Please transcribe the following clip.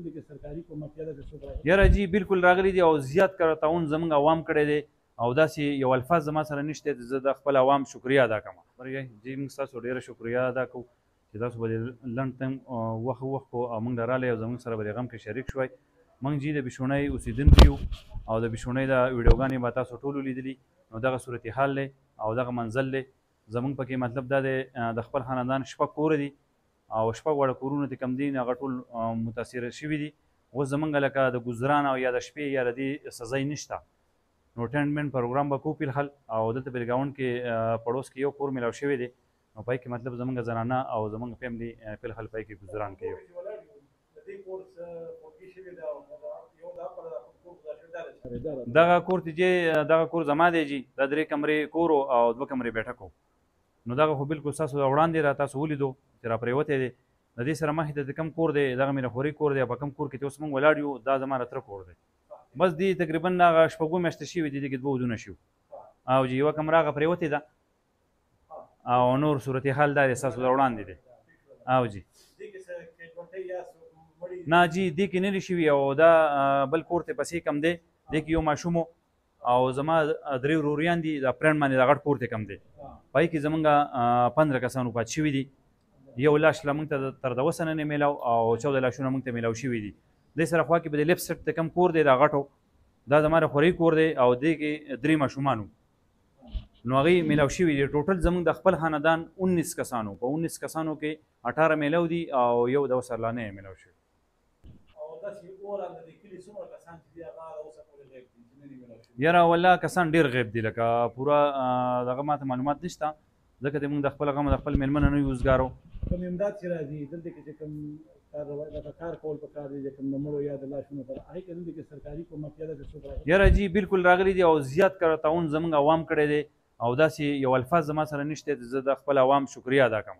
کې سرکاري کومک یاده چې څوک راغلي؟ یاره جی بالکل راغلی دي او زیات کړه تعاون زموږ عوام کړی دی او داسې یو الفاظ زما سره نشته چې زه د خپل عوام شکریه ادا کړم. جی موږ ستاسو ډېره شکریه ادا کوو چې تاسو به د لنډ ټایم وخت کو او موږ ته راغلی او زموږ سره به د غم کې شریک شوئ. موږ جی د بشونۍ اوسېدونکي یو او د بشونۍ د ویډیوګانې به تاسو ټولو لیدلي، نو دغه صورتحال دی او دغه منزل دی زموږ پکې. مطلب دا دی د خپل خاندان 6 کوره دي او 6 وړه کورونه چې کوم دي هغه ټول متاثره شوي دي. اوس زمونږ لکه د ګزران او یا د شپې یا د دې څه ځای نشته، نو ټینټمنټ پروګرام به کوو فلحال. او دلته په ګاونډ کې پړوس کې یو کور میلاو شوی دی، نو پای کې مطلب زمونږ زنانه او زمونږ فیملی فلحال پای کې ګزران کوي. دغه کور ته چې دغه کور زما دی جی، دا 3 کمرې کور او 2 کمرې بیٹک و. نو دغه خو بالکل ستاسو وړاندې را تاسو ولیدو چې را پرېوتی دی. د دې سره مخې ته چې کوم کور دی دغه مې خوري کور دی، په کوم کور کې چې اوس موږ ولاړ یو دا زما د تره کور دی. بس دې تقریبا هغه 6 میاشتې شوي دي، دې کې 2 ودونه شو او چې یوه کمره هغه پرېوتې ده او نور صورتحال دا دی ستاسو د وړاندې دی. او جی نه جی دې کې نه دي شوي او دا بل کور ته پسې کم دی، دې کې یو ماشوم او زما 3 وروریان دي. د پرېنډ باندې د غټ کور ته کم دی، پای کې زمونږ 15 کسانو پاتې شوي دي. یو لاش له موږ ته تر 2 سنه نه میلاو او 14 لاشونه موږ ته میلاو شوي دي. دې سره خوا کې به د لیفټ سټ ته کم کور دی دا غټو، دا زما د خورۍ کور دی او دې کې 3 ماشومان نو هغې میلاو شوي دي. ټوټل زموږ د خپل خاندان 19 کسانو، په 19 کسانو کې 18 میلاو دي او یو د وسرلانه یې میلاو شوي. یاره والله کسان ډېر غیب دي، لکه پوره دغه ماته معلومات نشته ځکه چې موږ د خپل غم د خپل مېلمه نه یو وزګارو. کوم امداد چې راځي دلته کې چې کوم کار کول پکار دي چې کوم د مړو یا د لاشونو پر هغې کې دلته کې سرکاري کومک یاده چې څوک راغلي؟ یاره جی بالکل راغلی دي او زیات کړه تعاون زموږ عوام کړی دی او داسې یو الفاظ زما سره نشته چې زه د خپل عوام شکریه ادا کړم.